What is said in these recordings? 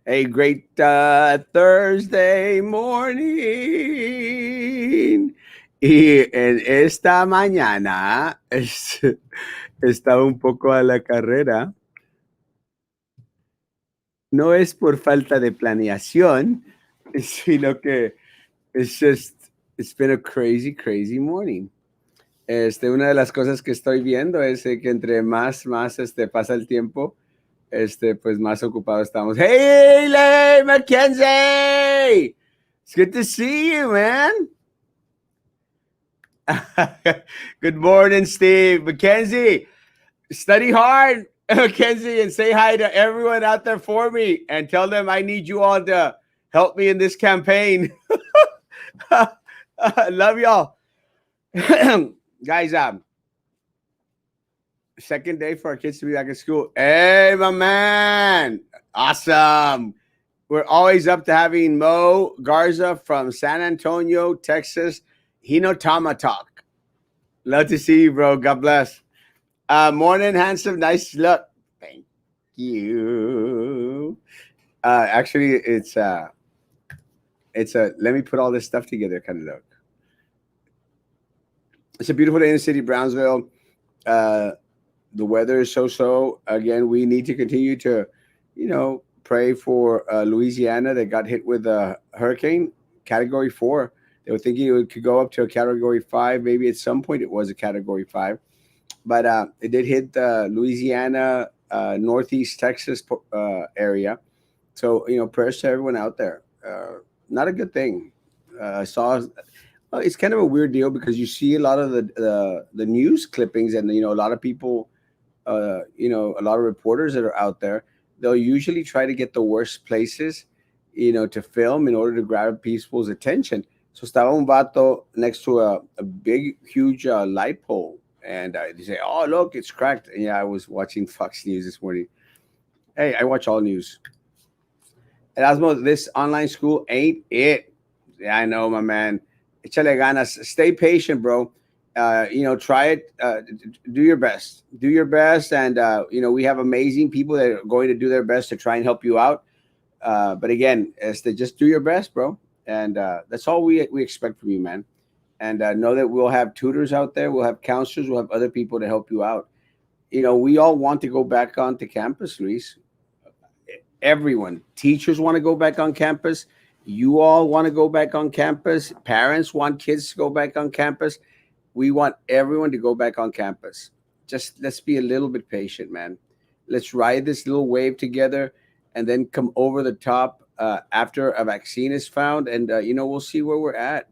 A great Thursday morning. Y en esta mañana estaba un poco a la carrera. No es por falta de planeación, sino que it's just, it's been a crazy, crazy morning. Una de las cosas que estoy viendo es que entre más pasa el tiempo, pues más ocupado estamos. Hey, Lay Mackenzie! It's good to see you, man. Good morning, Steve. Mackenzie, study hard, Mackenzie, and say hi to everyone out there for me and tell them I need you all to help me in this campaign. Love y'all. Guys, second day for our kids to be back in school. Hey, my man. Awesome. We're always up to having Mo Garza from San Antonio, Texas. Hinotama Talk. Love to see you, bro. God bless. Morning, handsome. Nice look. Thank you. Actually, it's a let me put all this stuff together kind of look. It's a beautiful day in the city, Brownsville. Uh, the weather is so. Again, we need to continue to, pray for Louisiana that got hit with a hurricane category 4. They were thinking could go up to a category 5. Maybe at some point it was a category 5, but it did hit Louisiana, Northeast Texas area. So prayers to everyone out there. Not a good thing. I saw. It's kind of a weird deal because you see a lot of the news clippings, and a lot of people, a lot of reporters that are out there. They'll usually try to get the worst places, to film in order to grab people's attention. So estaba un vato next to a big, huge light pole, and they say, "Oh, look, it's cracked." And yeah, I was watching Fox News this morning. Hey, I watch all news. Erasmo, this online school ain't it. Yeah, I know, my man. Échale ganas. Stay patient, bro. Try it. Do your best. Do your best. And, we have amazing people that are going to do their best to try and help you out. But again, just do your best, bro. And that's all we expect from you, man. And know that we'll have tutors out there. We'll have counselors. We'll have other people to help you out. We all want to go back onto campus, Luis. Everyone, teachers want to go back on campus. You all want to go back on campus. Parents want kids to go back on campus. We want everyone to go back on campus. Just let's be a little bit patient, man. Let's ride this little wave together and then come over the top after a vaccine is found. And, we'll see where we're at.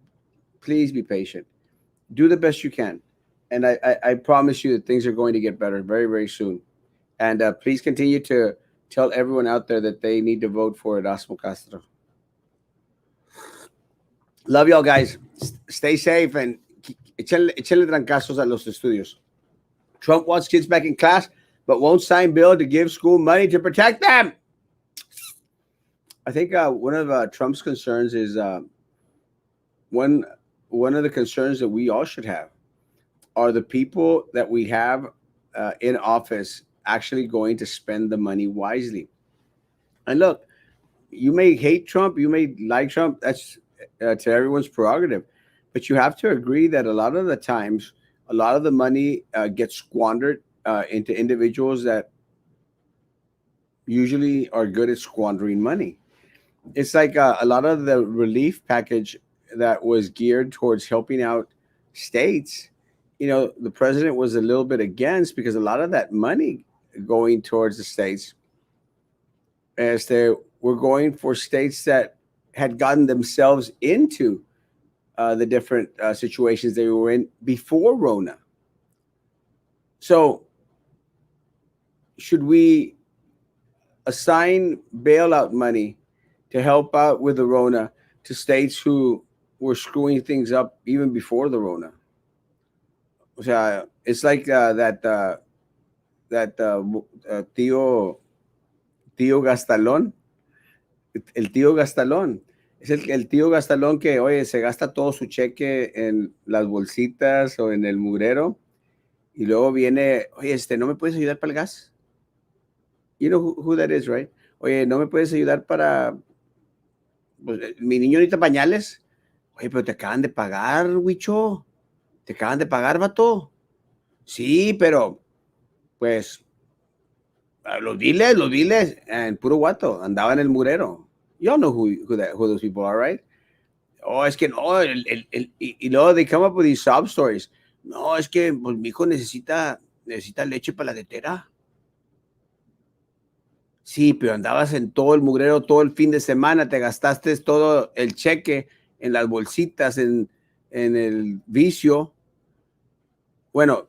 Please be patient. Do the best you can. And I promise you that things are going to get better very, very soon. And please continue to tell everyone out there that they need to vote for Erasmo Castro. Love y'all, guys. Stay safe and échenle trancazos a los estudios. Trump wants kids back in class, but won't sign bill to give school money to protect them. I think one of Trump's concerns is one of the concerns that we all should have are the people that we have in office actually going to spend the money wisely. And look, you may hate Trump, you may like Trump. That's to everyone's prerogative, but you have to agree that a lot of the times, a lot of the money gets squandered into individuals that usually are good at squandering money. It's like a lot of the relief package that was geared towards helping out states. The president was a little bit against because a lot of that money going towards the states as they were going for states that had gotten themselves into the different situations they were in before Rona. So, should we assign bailout money to help out with the Rona to states who were screwing things up even before the Rona? O sea, it's like that tío Gastalón, el tío Gastalón. Es el tío Gastalón que, oye, se gasta todo su cheque en las bolsitas o en el mugrero y luego viene, oye, ¿no me puedes ayudar para el gas? You know who that is, right? Oye, ¿no me puedes ayudar para, pues, mi niño necesita pañales? Oye, pero te acaban de pagar, Huicho. Te acaban de pagar, vato. Sí, pero, pues, los diles, en puro guato, andaba en el murero. You all know who those people are, right? Oh, es que no, y luego they come up with these sob stories. No, es que pues, mi hijo necesita leche para la tetera. Sí, pero andabas en todo el mugrero todo el fin de semana, te gastaste todo el cheque en las bolsitas, en el vicio. Bueno,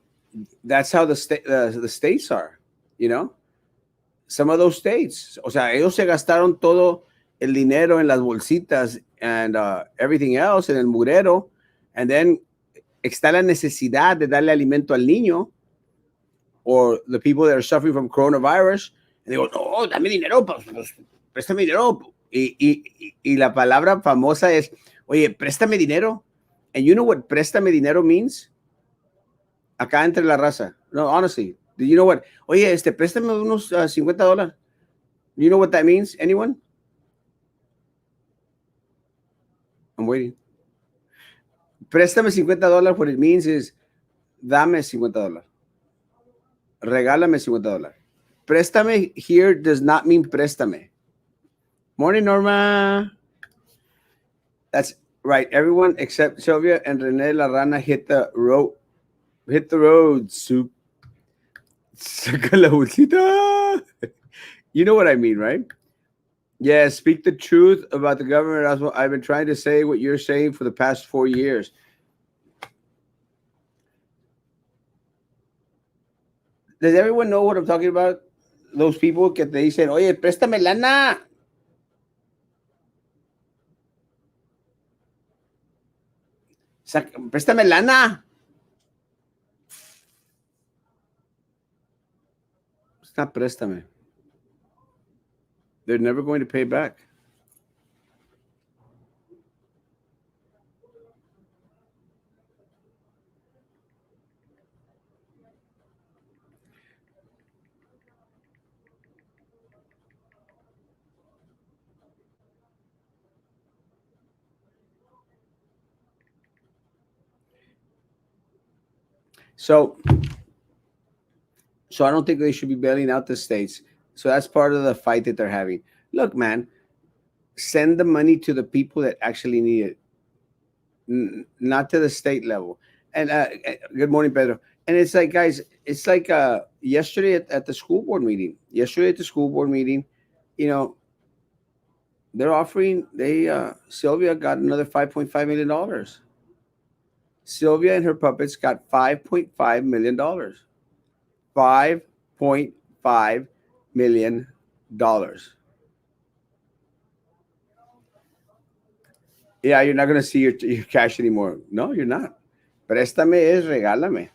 that's how the states are, you know? Some of those states. O sea, ellos se gastaron todo el dinero en las bolsitas and everything else, en el mugrero, and then está la necesidad de darle alimento al niño, or the people that are suffering from coronavirus, and they go, no, dame dinero, pues, préstame dinero. Y la palabra famosa es, oye, préstame dinero. And you know what préstame dinero means? Acá entre la raza. No, honestly. Do you know what? Oye, préstame unos $50. You know what that means? Anyone? I'm waiting. Préstame $50. What it means is, dame $50. Regálame $50. Préstame here does not mean préstame. Morning, Norma. That's right. Everyone except Sylvia and Rene La Rana hit the road. Hit the road, soup. Saca la bolsita. You know what I mean, right? Yeah, speak the truth about the government. Erasmo. I've been trying to say what you're saying for the past 4 years. Does everyone know what I'm talking about? Those people que te dicen, oye, préstame lana. Préstame lana. It's not préstame. They're never going to pay back. So I don't think they should be bailing out the states. So that's part of the fight that they're having. Look, man, send the money to the people that actually need it, not to the state level. And good morning, Pedro. And it's like, guys, it's like yesterday at the school board meeting. Yesterday at the school board meeting, you know, they're offering. Sylvia got another $5.5 million. Sylvia and her puppets got $5.5 million. $5.5 million. Yeah, you're not gonna see your cash anymore. No, you're not. Préstame es regálame.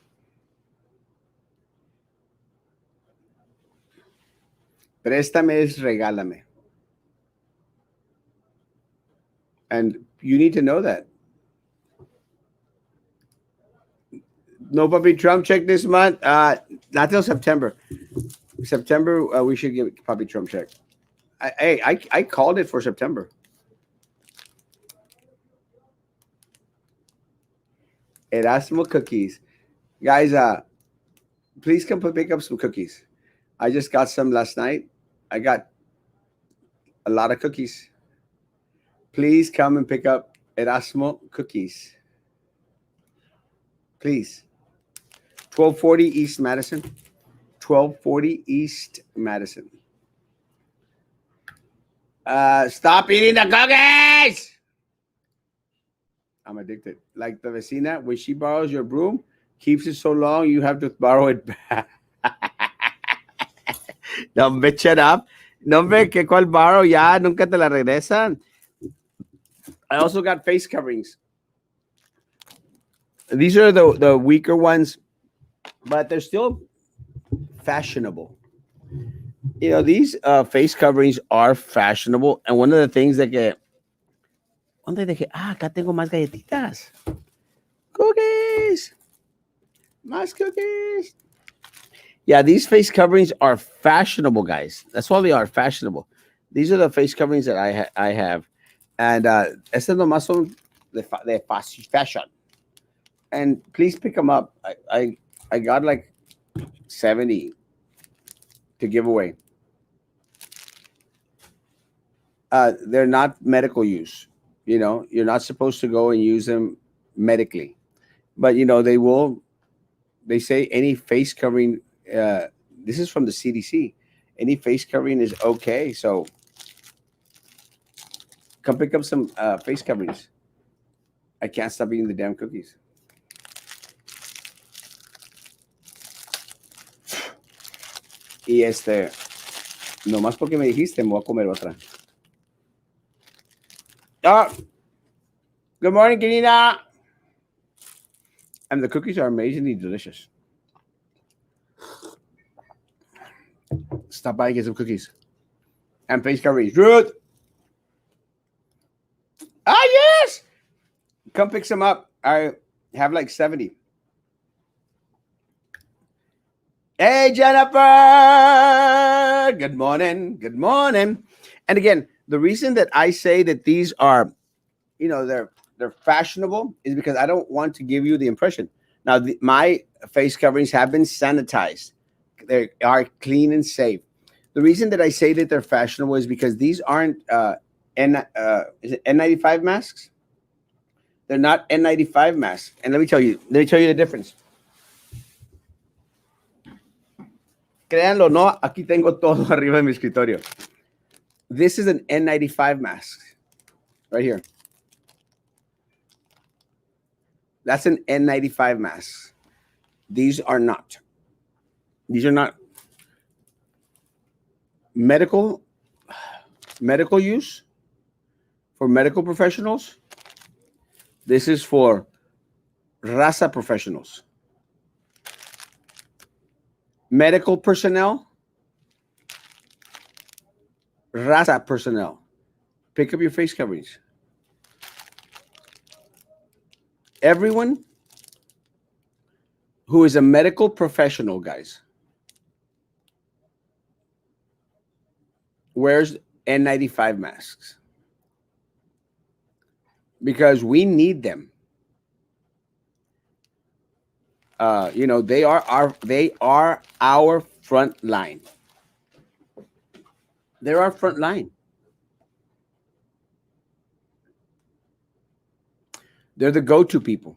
Préstame es regálame. And you need to know that. No puppy Trump check this month. Not till September. September, we should give puppy Trump check. I called it for September. Erasmo cookies, guys. Please come pick up some cookies. I just got some last night. I got a lot of cookies. Please come and pick up Erasmo cookies. Please. 1240 East Madison. 1240 East Madison. Stop eating the cookies! I'm addicted. Like the vecina, when she borrows your broom, keeps it so long, you have to borrow it back. No, hombre, shut up. No, hombre, que cuál borrow, ya, nunca te la regresan. I also got face coverings. These are the weaker ones, but they're still fashionable. You know, these face coverings are fashionable. And one of the things that get, ¿dónde dejé? Acá tengo más galletitas. Cookies. Más cookies. Yeah, these face coverings are fashionable, guys. That's all they are, fashionable. These are the face coverings that I have, and estas nomás son de fashion. And please pick them up. I got like 70 to give away. They're not medical use. You know, you're not supposed to go and use them medically, but you know they will. They say any face covering. Uh, this is from the CDC. Any face covering is okay. So come pick up some face coverings. I can't stop eating the damn cookies. Y nomás porque me dijiste, me voy a comer otra. Ah, good morning, Kenina. And the cookies are amazingly delicious. Stop by and get some cookies. And face coverings. Ruth! Ah, yes! Come pick some up. I have like 70. Hey, Jennifer! Good morning. Good morning. And again, the reason that I say that these are, you know, they're fashionable is because I don't want to give you the impression. Now, my face coverings have been sanitized. They are clean and safe. The reason that I say that they're fashionable is because these aren't is it N95 masks? They're not N95 masks. And let me tell you the difference. Créanlo, no, aquí tengo todo arriba de mi escritorio. This is an N95 mask right here. That's an N95 mask. These are not. These are not medical use for medical professionals. This is for raza professionals. Medical personnel, raza personnel. Pick up your face coverings. Everyone who is a medical professional, guys, wears N95 masks because we need them. You know, they are our front line. They're our front line. They're the go-to people.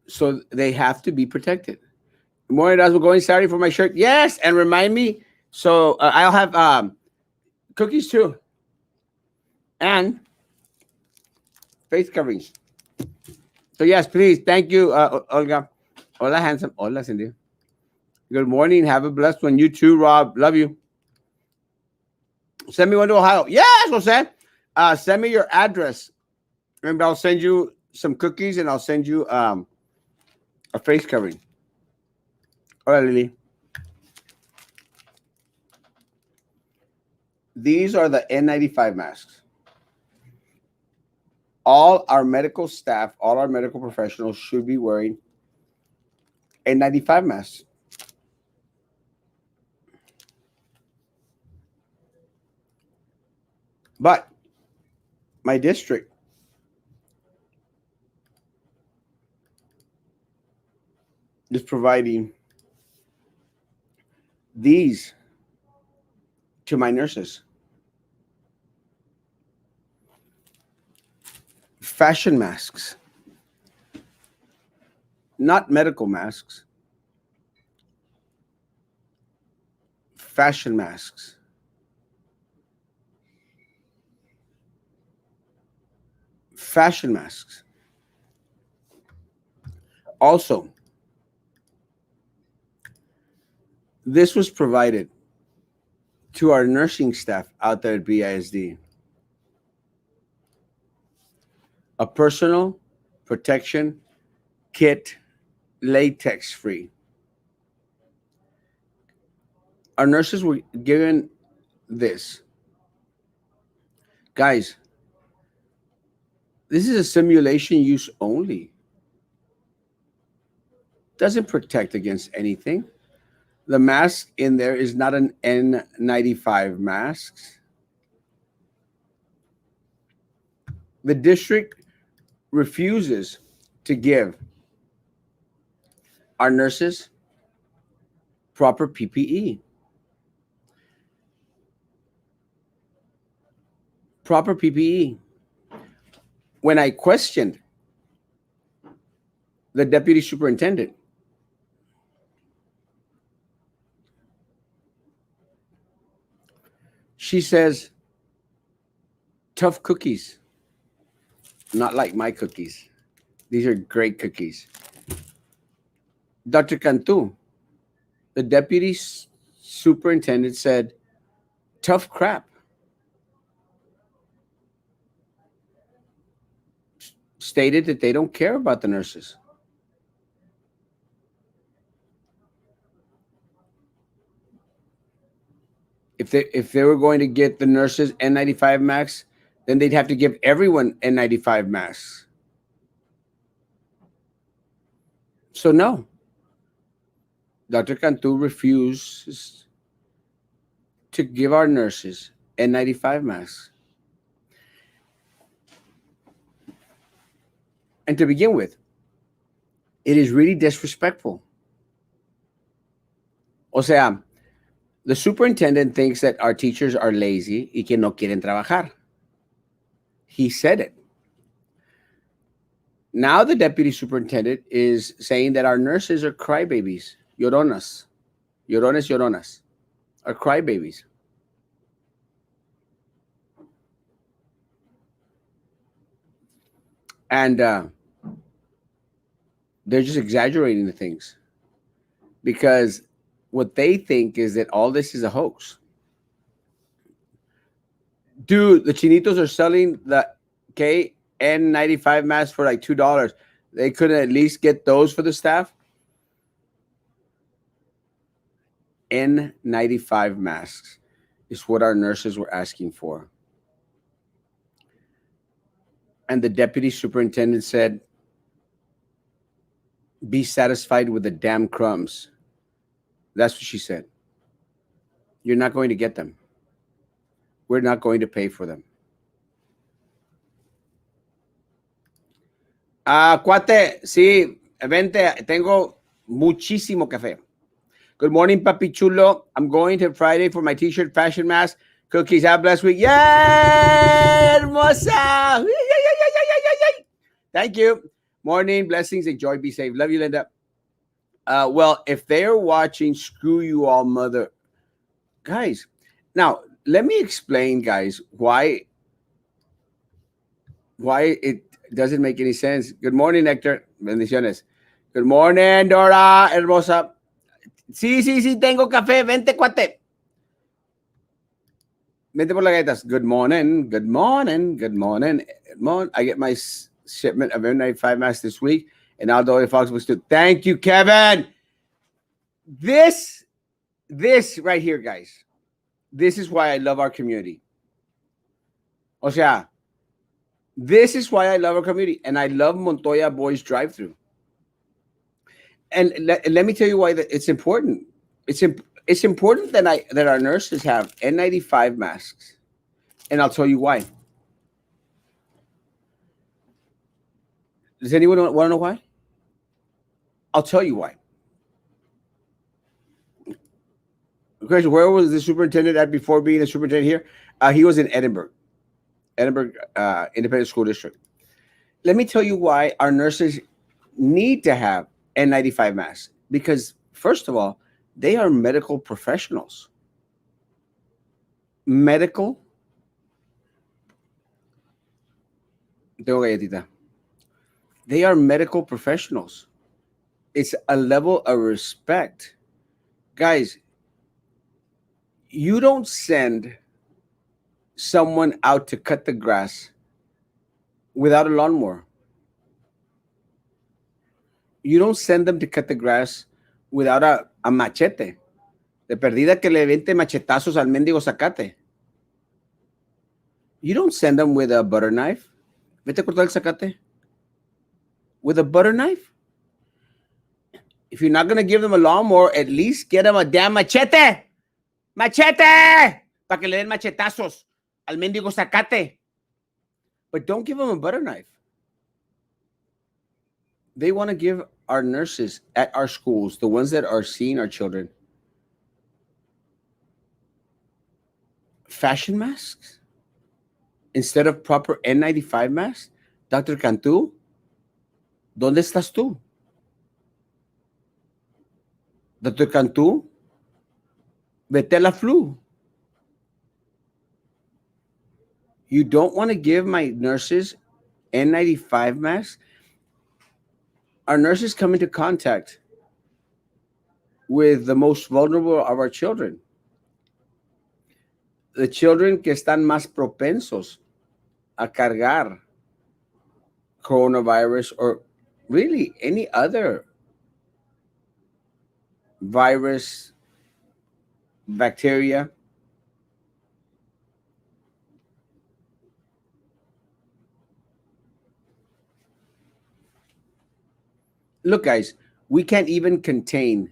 So they have to be protected. Good morning, Erasmo. Going Saturday for my shirt. Yes, and remind me. So I'll have cookies too, and face coverings. So yes, please. Thank you, Olga. Hola, handsome. Hola, Cindy. Good morning. Have a blessed one. You too, Rob. Love you. Send me one to Ohio. Yes, Jose. Send me your address, and I'll send you some cookies, and I'll send you a face covering. Hola, Lily. These are the N95 masks. All our medical staff, all our medical professionals should be wearing N95 masks. But my district is providing these to my nurses. Fashion masks, not medical masks. Fashion masks. Fashion masks. Also, this was provided to our nursing staff out there at BISD. A personal protection kit, latex free. Our nurses were given this. Guys, this is a simulation use only. Doesn't protect against anything. The mask in there is not an N95 mask. The district refuses to give our nurses proper PPE. Proper PPE. When I questioned the deputy superintendent, she says, tough cookies, not like my cookies. These are great cookies. Dr. Cantu, the deputy superintendent, said, tough crap. Stated that they don't care about the nurses. If they were going to get the nurses N95 masks, then they'd have to give everyone N95 masks. So no, Dr. Cantu refuses to give our nurses N95 masks. And to begin with, it is really disrespectful. O sea, the superintendent thinks that our teachers are lazy y que no quieren trabajar. He said it. Now the deputy superintendent is saying that our nurses are crybabies, lloronas, llorones, lloronas, are crybabies. And they're just exaggerating the things because what they think is that all this is a hoax. Dude, the chinitos are selling the KN95 masks for like $2. They couldn't at least get those for the staff. N95 masks is what our nurses were asking for. And the deputy superintendent said, be satisfied with the damn crumbs. That's what she said. You're not going to get them. We're not going to pay for them. Cuate, sí, vente, tengo muchísimo café. Good morning, papi chulo. I'm going to Friday for my t-shirt fashion mask. Cookies, have a blessed week. Yay, hermosa. Thank you. Morning, blessings, enjoy, be safe. Love you, Linda. Well, if they're watching, screw you all, mother. Guys, now, let me explain, guys, why it doesn't make any sense. Good morning, Nectar. Bendiciones. Good morning, Dora, hermosa. Sí, tengo café. Vente, cuate. Vente por las galletas. Good morning, good morning, good morning. I get my shipment of N95 masks this week, and Aldo Fox was too. Thank you, Kevin. This right here, guys. This is why I love our community. O sea, this is why I love our community, and I love Montoya Boys Drive-Thru. And let me tell you why it's important. It's important that our nurses have N95 masks, and I'll tell you why. Does anyone want to know why? I'll tell you why. Question: where was the superintendent at before being a superintendent here? He was in Edinburgh Independent School District. Let me tell you why our nurses need to have N95 masks. Because, first of all, they are medical professionals. Medical. Tengo galletita. They are medical professionals. It's a level of respect. Guys, you don't send someone out to cut the grass without a lawnmower. You don't send them to cut the grass without a machete. De perdida que le vente machetazos al mendigo zacate. You don't send them with a butter knife. Vete a cortar el zacate. With a butter knife? If you're not going to give them a lawnmower, at least get them a damn machete. Machete! Para que le den machetazos al mendigo zacate. But don't give them a butter knife. They want to give our nurses at our schools, the ones that are seeing our children, fashion masks instead of proper N95 masks. Dr. Cantu, ¿dónde estás tú? Dr. Cantu, vete a la flu. You don't want to give my nurses N95 masks. Our nurses come into contact with the most vulnerable of our children. The children que están más propensos a cargar coronavirus or really any other virus, bacteria. Look, guys, we can't even contain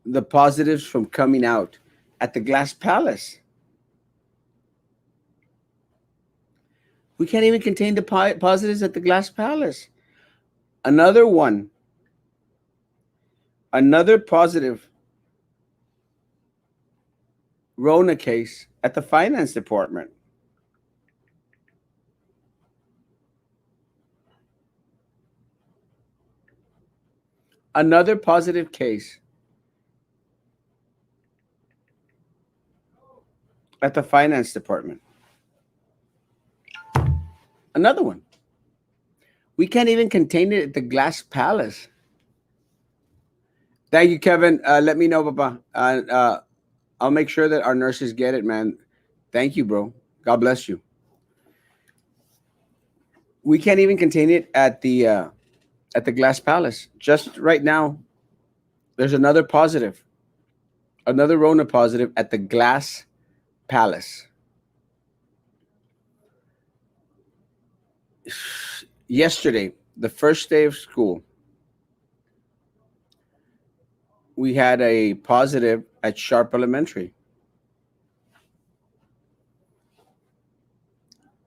the positives from coming out at the Glass Palace. We can't even contain the positives at the Glass Palace. Another one, another positive Rona case at the finance department. Another positive case at the finance department. Another one. We can't even contain it at the Glass Palace. Thank you, Kevin. Let me know, Papa. I'll make sure that our nurses get it, man. Thank you, bro. God bless you. We can't even contain it at the Glass Palace. Just right now, there's another positive, another Rona positive at the Glass Palace. Yesterday, the first day of school, we had a positive at Sharp Elementary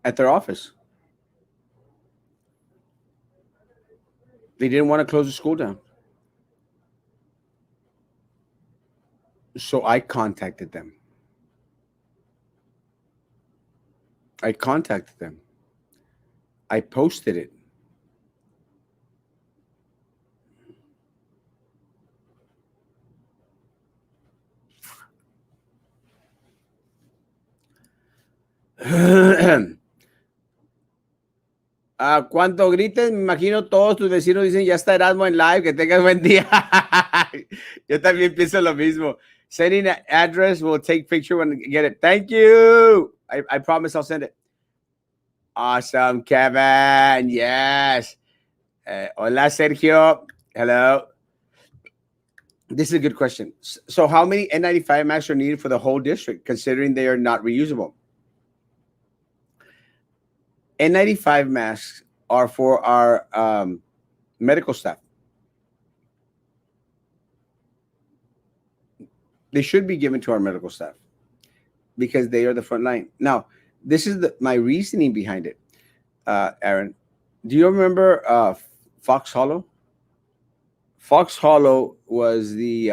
at their office. They didn't want to close the school down. So I contacted them. I posted it. Cuando grites, me imagino todos tus vecinos dicen, ya está Erasmo en live, que tengas buen día. Yo también pienso lo mismo. Sending an address, we'll take picture when we get it. Thank you. I promise I'll send it. Awesome, Kevin. Yes. Hola, Sergio. Hello. This is a good question. So how many N95 masks are needed for the whole district, considering they are not reusable? N95 masks are for our medical staff. They should be given to our medical staff because they are the front line. Now, this is my reasoning behind it, Aaron. Do you remember Fox Hollow? Fox Hollow was the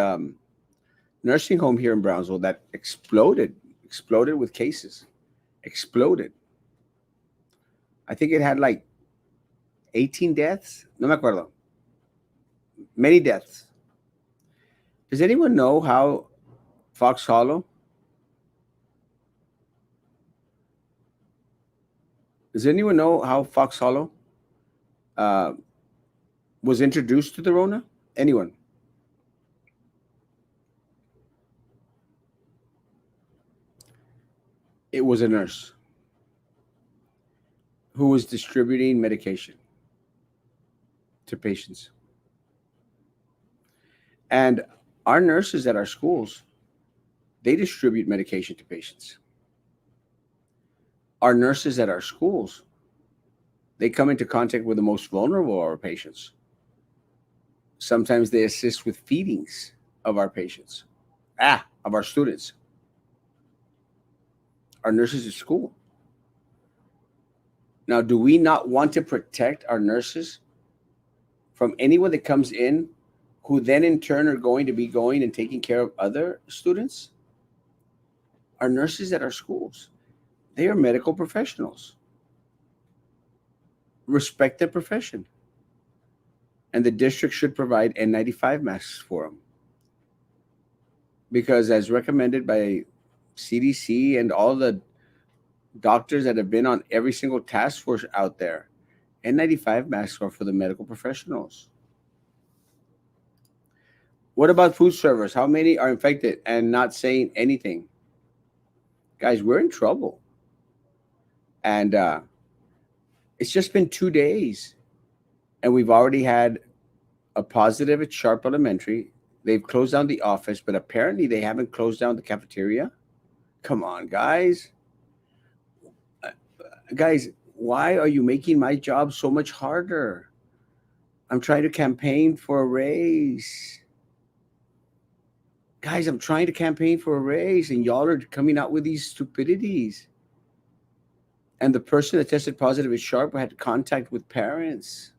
nursing home here in Brownsville that exploded with cases. Exploded. I think it had like 18 deaths. No me acuerdo. Many deaths. Does anyone know how Fox Hollow? Does anyone know how Fox Hollow was introduced to the Rona? Anyone? It was a nurse who was distributing medication to patients. And our nurses at our schools, they distribute medication to patients. Our nurses at our schools They come into contact with the most vulnerable of our patients. Sometimes they assist with feedings of our patients, of our students, our nurses at school. Now, do we not want to protect our nurses from anyone that comes in who then in turn are going to be going and taking care of other students? Our nurses at our schools, they are medical professionals. Respect their profession. And the district should provide N95 masks for them. Because as recommended by CDC and all the doctors that have been on every single task force out there, N95 masks are for the medical professionals. What about food servers? How many are infected and not saying anything? Guys, we're in trouble. And it's just been 2 days, and we've already had a positive at Sharp Elementary. They've closed down the office, but apparently they haven't closed down the cafeteria. Come on, guys. Guys, why are you making my job so much harder? I'm trying to campaign for a raise. Guys, I'm trying to campaign for a raise, and y'all are coming out with these stupidities. And the person that tested positive at Sharp had contact with parents.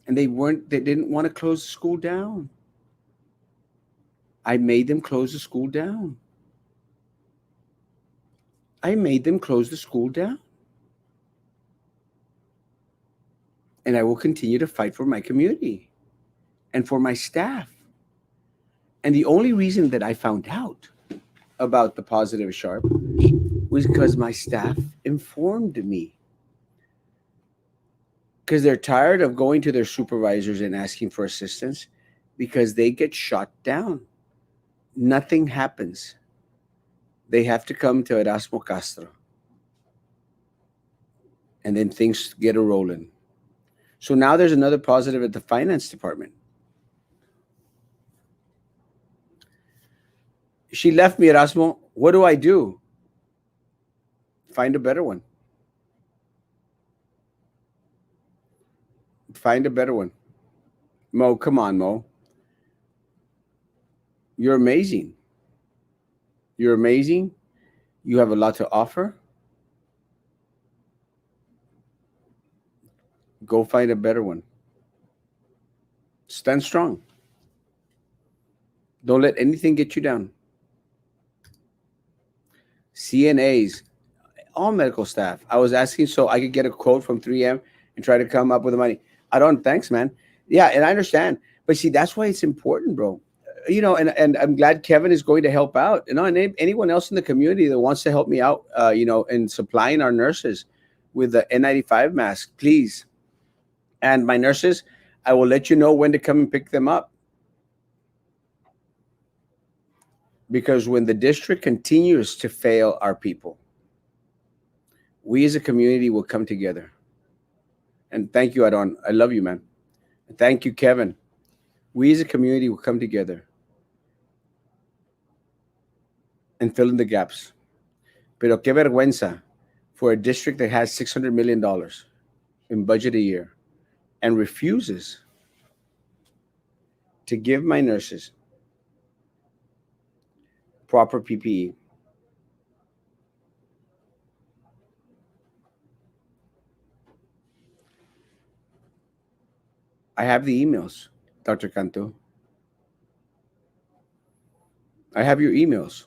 And they didn't want to close the school down. I made them close the school down. I made them close the school down. And I will continue to fight for my community and for my staff. And the only reason that I found out about the positive Sharp was because my staff informed me. Because they're tired of going to their supervisors and asking for assistance because they get shot down. Nothing happens. They have to come to Erasmo Castro. And then things get a rolling. So now there's another positive at the finance department. She left me, Erasmo. What do I do? Find a better one. Find a better one. Mo, come on, Mo. You're amazing. You're amazing. You have a lot to offer. Go find a better one. Stand strong. Don't let anything get you down. CNAs, all medical staff. I was asking so I could get a quote from 3M and try to come up with the money. I don't, thanks, man. Yeah, and I understand. But see, that's why it's important, bro. And I'm glad Kevin is going to help out. And anyone else in the community that wants to help me out, in supplying our nurses with the N95 mask, please. And my nurses, I will let you know when to come and pick them up. Because when the district continues to fail our people, we as a community will come together. And thank you, Adon. I love you, man. Thank you, Kevin. We as a community will come together and fill in the gaps. Pero qué vergüenza for a district that has $600 million in budget a year and refuses to give my nurses proper PPE. I have the emails, Dr. Canto. I have your emails.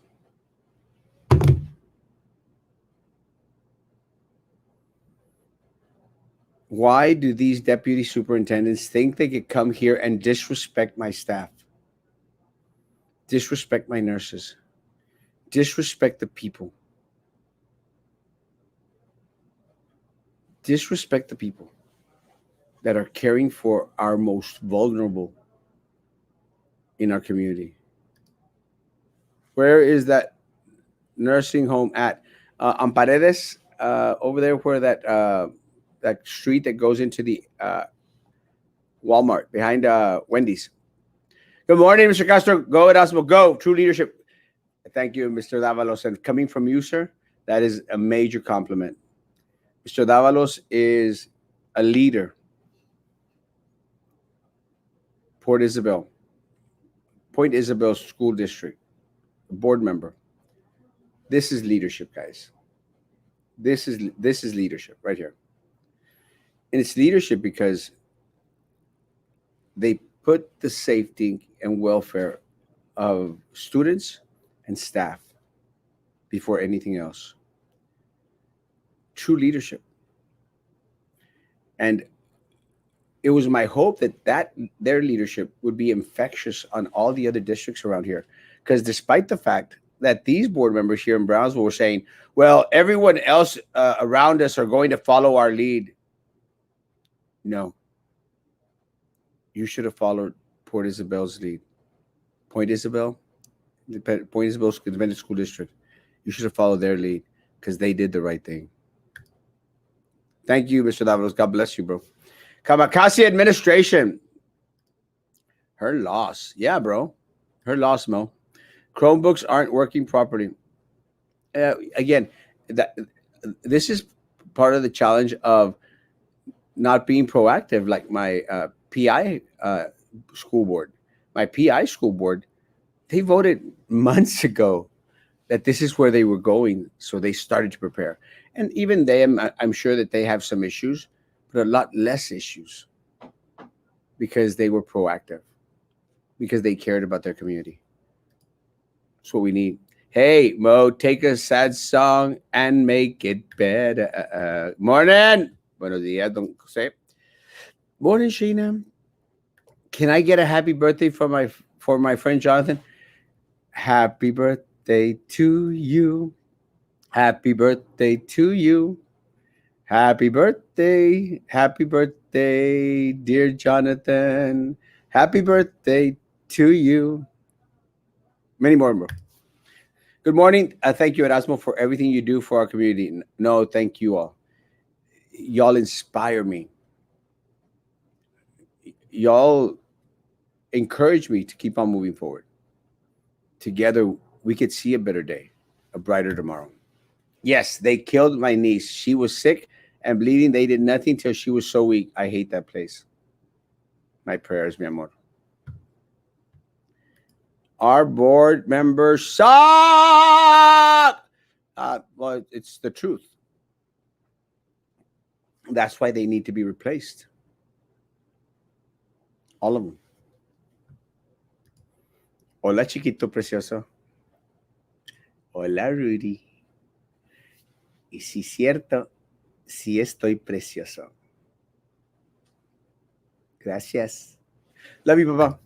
Why do these deputy superintendents think they could come here and disrespect my staff? Disrespect my nurses? Disrespect the people? Disrespect the people that are caring for our most vulnerable in our community? Where is that nursing home at? On Paredes, over there where that street that goes into the Walmart behind Wendy's. Good morning, Mr. Castro. Go, Erasmo. Go. True leadership. Thank you, Mr. Davalos. And coming from you, sir, That is a major compliment. Mr. Davalos is a leader. Port Isabel, Point Isabel School District, a board member. This is leadership, guys. This is leadership right here, and it's leadership because they put the safety and welfare of students and staff before anything else. True leadership. And it was my hope that their leadership would be infectious on all the other districts around here, because despite the fact that these board members here in Brownsville were saying, well, everyone else around us are going to follow our lead. No, you should have followed Port Isabel's lead. Point Isabel, Point Isabel Independent School District, you should have followed their lead because they did the right thing. Thank you, Mr. Davalos. God bless you, bro. Kamakasi administration. Her loss. Yeah, bro. Her loss, Mo. Chromebooks aren't working properly. Again, that this is part of the challenge of not being proactive, like my PI school board. My PI school board, they voted months ago that this is where they were going, so they started to prepare. And even them, I'm sure that they have some issues, but a lot less issues because they were proactive, because they cared about their community. That's what we need. Hey, Mo, take a sad song and make it better. Morning. Buenos días, don Jose. Morning, Sheena. Can I get a happy birthday for my friend Jonathan? Happy birthday to you. Happy birthday to you. Happy birthday, dear Jonathan. Happy birthday to you. Many more, bro. Good morning. Thank you, Erasmo, for everything you do for our community. No, thank you all. Y'all inspire me. Y'all encourage me to keep on moving forward. Together, we could see a better day, a brighter tomorrow. Yes, they killed my niece. She was sick and bleeding. They did nothing till she was so weak. I hate that place. My prayers, mi amor. Our board members suck. Well, it's the truth. That's why they need to be replaced. All of them. Hola, chiquito precioso. Hola, Rudy. Y si cierto, si estoy precioso. Gracias. Love you, Papa.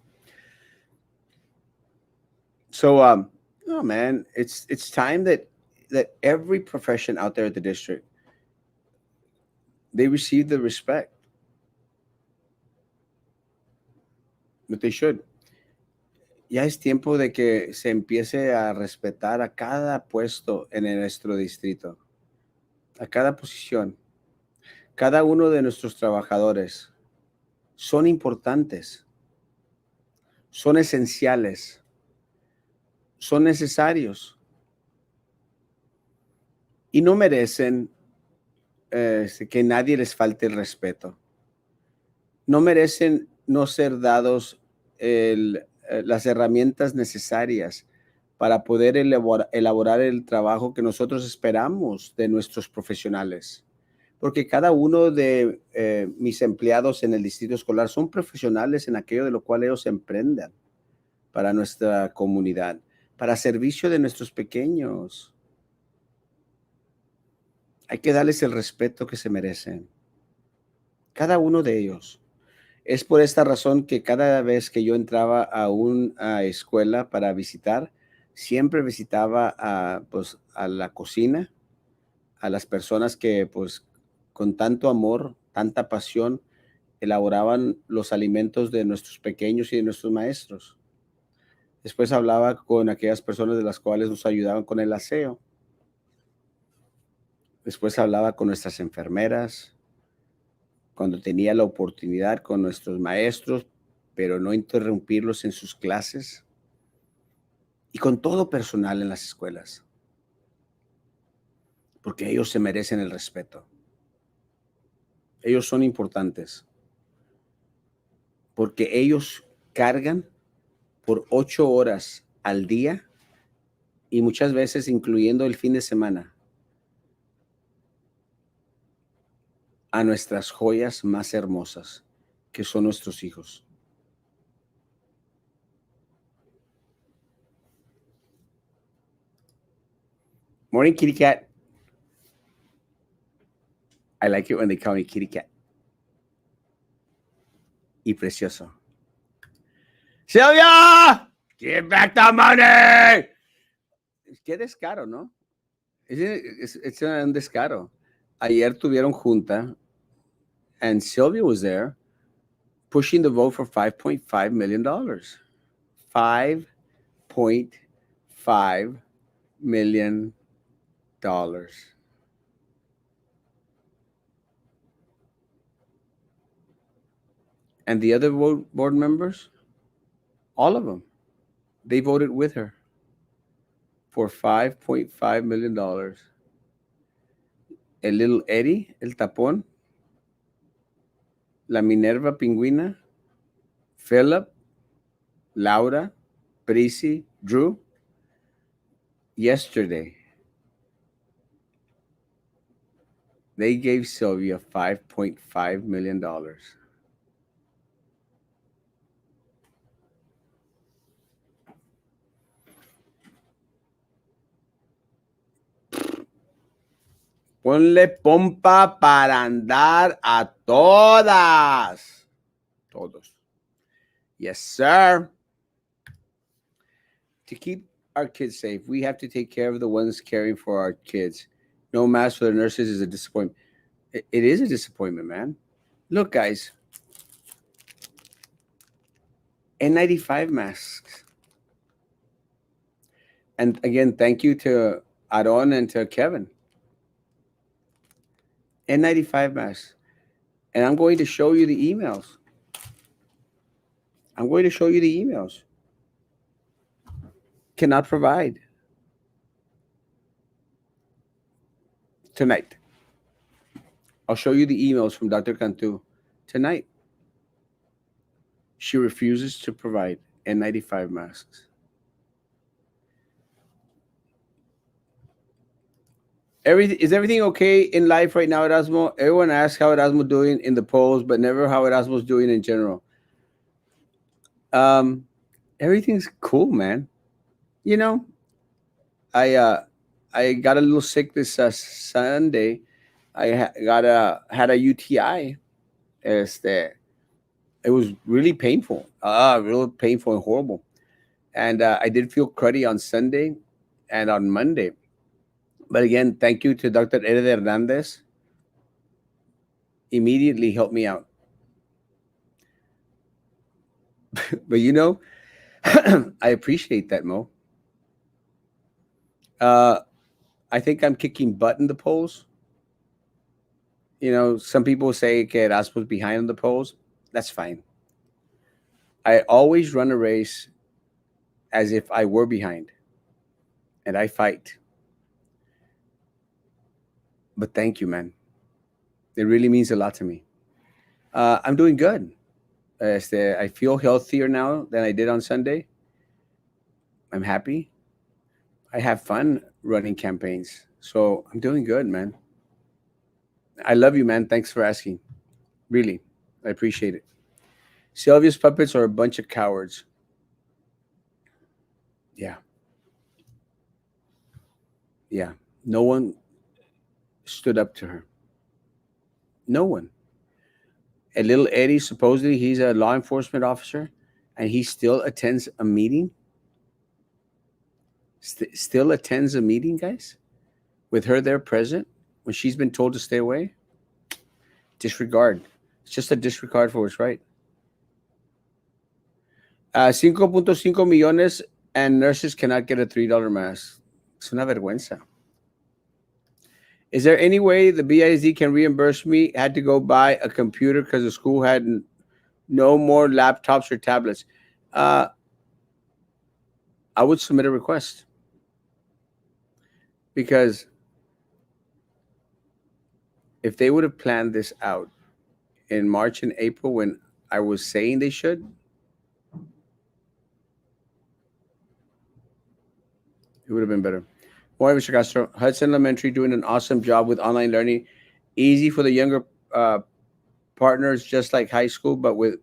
So, oh man, it's time that every profession out there at the district, they receive the respect that they should. Ya es tiempo de que se empiece a respetar a cada puesto en nuestro distrito, a cada posición. Cada uno de nuestros trabajadores son importantes, son esenciales, son necesarios y no merecen que nadie les falte el respeto. No merecen no ser dados las herramientas necesarias para poder elaborar el trabajo que nosotros esperamos de nuestros profesionales. Porque cada uno de mis empleados en el distrito escolar son profesionales en aquello de lo cual ellos emprendan para nuestra comunidad, para servicio de nuestros pequeños. Hay que darles el respeto que se merecen. Cada uno de ellos. Es por esta razón que cada vez que yo entraba a una escuela para visitar, siempre visitaba pues, a la cocina, a las personas que pues con tanto amor, tanta pasión, elaboraban los alimentos de nuestros pequeños y de nuestros maestros. Después hablaba con aquellas personas de las cuales nos ayudaban con el aseo. Después hablaba con nuestras enfermeras, cuando tenía la oportunidad con nuestros maestros, pero no interrumpirlos en sus clases, y con todo personal en las escuelas. porque ellos se merecen el respeto. Ellos son importantes, porque ellos cargan por 8 horas al día y muchas veces incluyendo el fin de semana a nuestras joyas más hermosas, que son nuestros hijos. Morning, kitty cat. I like it when they call me kitty cat. Y precioso. Sylvia! Give back the money! Qué descaro, ¿no? Es un descaro. Ayer tuvieron junta and Sylvia was there pushing the vote for $5.5 million. $5.5 million. And the other board members, all of them, they voted with her for $5.5 million. El little Eddie, el tapón, la Minerva pingüina, Philip, Laura, Prissy, Drew, yesterday, they gave Sylvia $5.5 million. Ponle pompa para andar a todas. Todos. Yes, sir. To keep our kids safe, we have to take care of the ones caring for our kids. No mask for the nurses is a disappointment. It is a disappointment, man. Look, guys, N95 masks. And again, thank you to Aaron and to Kevin. N95 masks. And I'm going to show you the emails. I'm going to show you the emails. Cannot provide tonight. I'll show you the emails from Dr. Cantu tonight. She refuses to provide N95 masks. Is everything okay in life right now, Erasmo? Everyone asks how Erasmo doing in the polls, but never how Erasmo's doing in general. Um, Everything's cool, man. You know, I I got a little sick this Sunday. Had a UTI. Este, it was really painful. Real painful and horrible. And I did feel cruddy on Sunday and on Monday. But again, thank you to Dr. Eder Hernandez. Immediately helped me out. But I appreciate that, Mo. I think I'm kicking butt in the polls. Some people say que Erasmo's behind in the polls. That's fine. I always run a race as if I were behind, and I fight. But thank you, man. It really means a lot to me. I'm doing good. I feel healthier now than I did on Sunday. I'm happy. I have fun running campaigns. So I'm doing good, man. I love you, man. Thanks for asking. Really, I appreciate it. Sylvia's puppets are a bunch of cowards. Yeah. Yeah. No one stood up to her. No one. A little Eddie, supposedly he's a law enforcement officer, and he still attends a meeting. Still attends a meeting, guys, with her there present when she's been told to stay away. Disregard. It's just a disregard for what's right. 5.5 millones and nurses cannot get a $3 mask. Es una vergüenza. Is there any way the BISD can reimburse me? Had to go buy a computer because the school had no more laptops or tablets. I would submit a request because If they would have planned this out in March and April when I was saying they should, it would have been better. Morning, Mr. Castro. Hudson Elementary doing an awesome job with online learning. Easy for the younger partners, just like high school, but with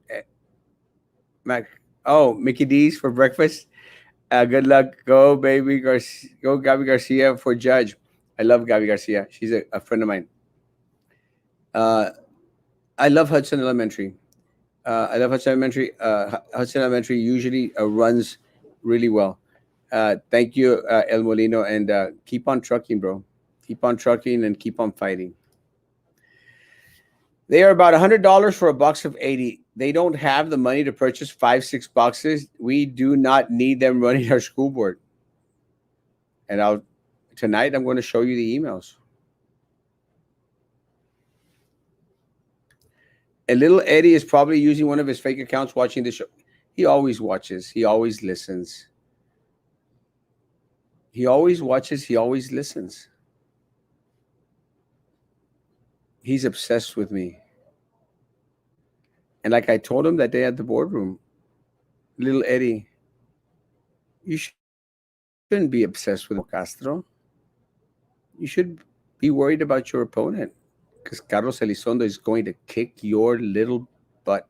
Mac. Oh, Mickey D's for breakfast. Good luck. Go, baby Garcia. Go, Gabby Garcia for judge. I love Gabby Garcia. She's a friend of mine. Uh, I love Hudson Elementary. I love Hudson Elementary. Hudson Elementary usually runs really well. Thank you, El Molino, and keep on trucking, bro. Keep on trucking and keep on fighting. They are about $100 for a box of 80. They don't have the money to purchase 5, 6 boxes. We do not need them running our school board. And I'll tonight I'm going to show you the emails. And little Eddie is probably using one of his fake accounts watching the show. He always watches. He always listens. He always watches. He always listens. He's obsessed with me. And like I told him that day at the boardroom, little Eddie, you shouldn't be obsessed with Erasmo Castro. You should be worried about your opponent because Carlos Elizondo is going to kick your little butt.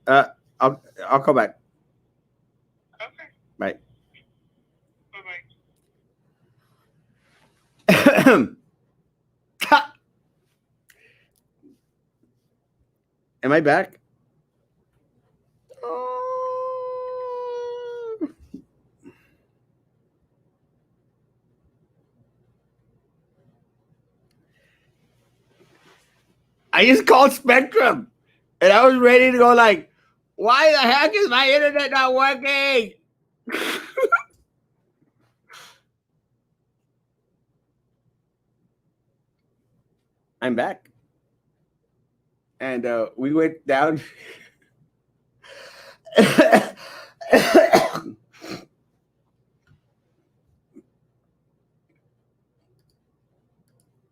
Uh, I'll call back. Okay. Bye. Bye bye. Am I back? I just called Spectrum, and I was ready to go like, why the heck is my internet not working? I'm back, and we went down.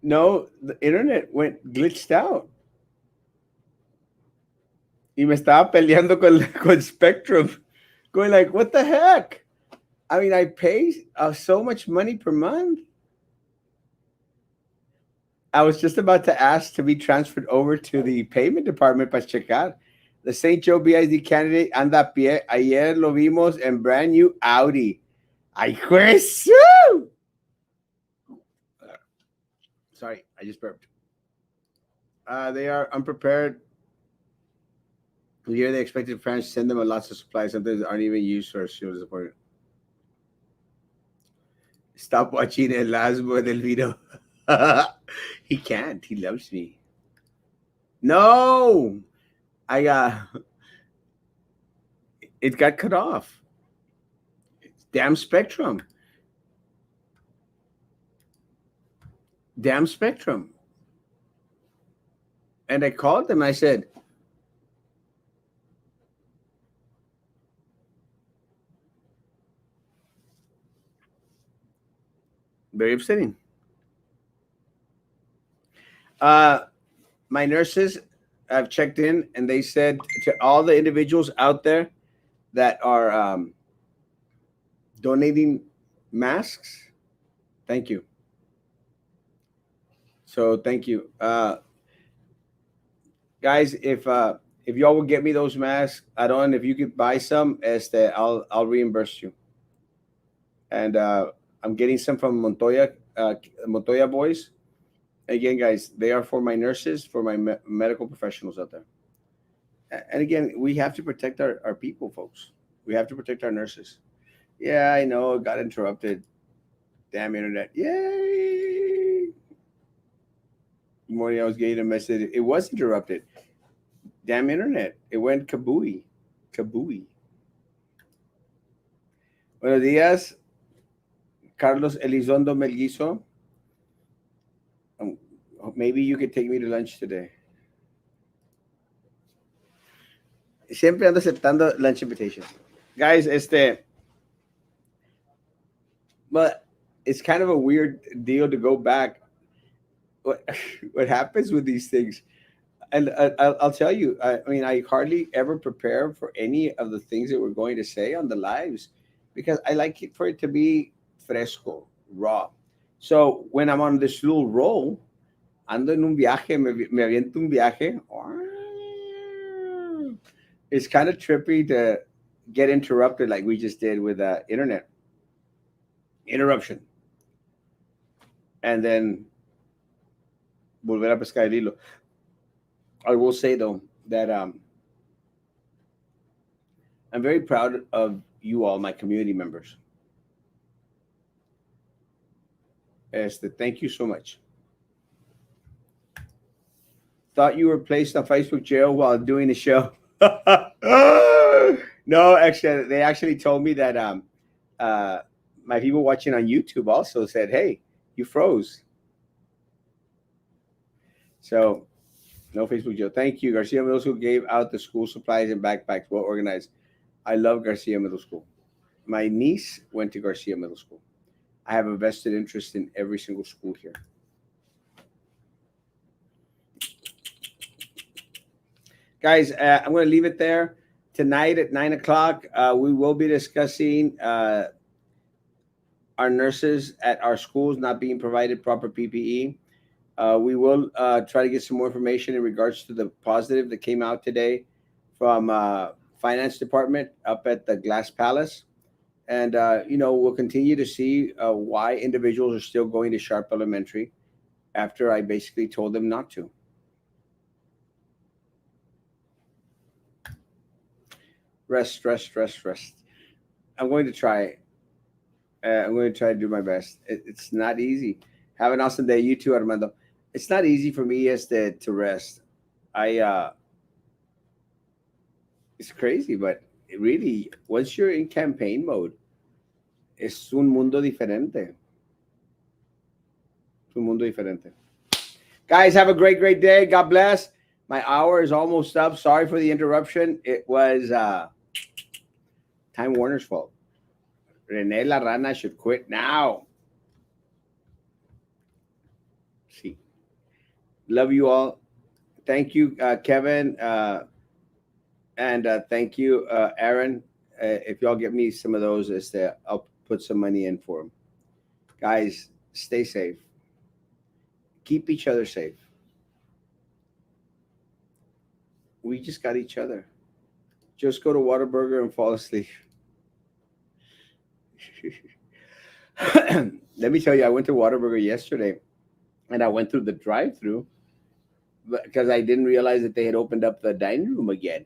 No, the internet went glitched out. Y me estaba peleando con Spectrum. Going like, what the heck? I mean, I pay so much money per month. I was just about to ask to be transferred over to the payment department para checar. The St. Joe BID candidate anda a pie. Ayer lo vimos en brand new Audi. ¡Ay, juez! Sorry, I just burped. They are unprepared. Here they expected France to send them a lots of supplies. Sometimes they aren't even used for shield support. Stop watching Erasmo del video. He can't. He loves me. No, I it got cut off. Damn Spectrum. Damn Spectrum. And I called them. I said, very upsetting. Uh, my nurses have checked in, and they said to all the individuals out there that are donating masks, thank you. So thank you, guys. If y'all will get me those masks, I don't. If you could buy some, I'll reimburse you. And I'm getting some from Montoya boys. Again, guys, they are for my nurses, for my medical professionals out there. And again, we have to protect our people, folks. We have to protect our nurses. Yeah, I know. Got interrupted. Damn internet. Yay! Morning, I was getting a message. It was interrupted. Damn internet. It went kabooey. Kabooey. Buenos días, Carlos Elizondo Melguizo. Um, Maybe you could take me to lunch today. Siempre ando aceptando lunch invitations. Guys, but it's kind of a weird deal to go back. What, what happens with these things? And I'll tell you, I mean, I hardly ever prepare for any of the things that we're going to say on the lives because I like it for it to be fresco, raw. So when I'm on this little roll, ando en un viaje, me aviento un viaje. It's kind of trippy to get interrupted like we just did with internet interruption, and then volver a pescar el hilo. I will say though that I'm very proud of you all, my community members. Thank you so much. Thought you were placed on Facebook jail while doing the show. No, actually, they actually told me that uh, my people watching on YouTube also said, "Hey, you froze." So no Facebook jail. Thank you, Garcia Middle School gave out the school supplies and backpacks, well organized. I love Garcia Middle School. My niece went to Garcia Middle School. I have a vested interest in every single school here. Guys, I'm going to leave it there. Tonight at 9 o'clock, we will be discussing our nurses at our schools not being provided proper PPE. We will try to get some more information in regards to the positive that came out today from finance department up at the Glass Palace, and we'll continue to see why individuals are still going to Sharp Elementary after I basically told them not to. Rest, rest, rest, rest. I'm going to try. I'm going to try to do my best. It's not easy. Have an awesome day. You too, Armando. It's not easy for me as to rest. I It's crazy, but really, once you're in campaign mode, es un mundo diferente. Es un mundo diferente. Guys, have a great, great day. God bless. My hour is almost up. Sorry for the interruption. It was Time Warner's fault. Rene La Rana should quit now. See, love you all. Thank you, Kevin, and thank you, Aaron. If y'all get me some of those, I'll put some money in for them. Guys, stay safe. Keep each other safe. We just got each other. Just go to Whataburger and fall asleep. Let me tell you, I went to Whataburger yesterday, and I went through the drive-through because I didn't realize that they had opened up the dining room again.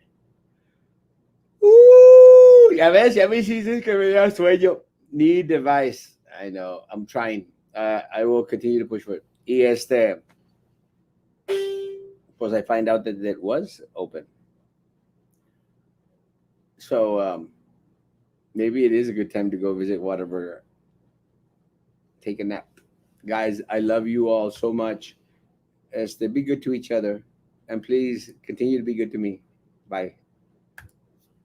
Ya ves, ya me hiciste que me da sueño. Need device. I know. I'm trying. I will continue to push for it. Y pues I find out that it was open. So maybe it is a good time to go visit Whataburger. Take a nap. Guys, I love you all so much. Be good to each other. And please continue to be good to me. Bye.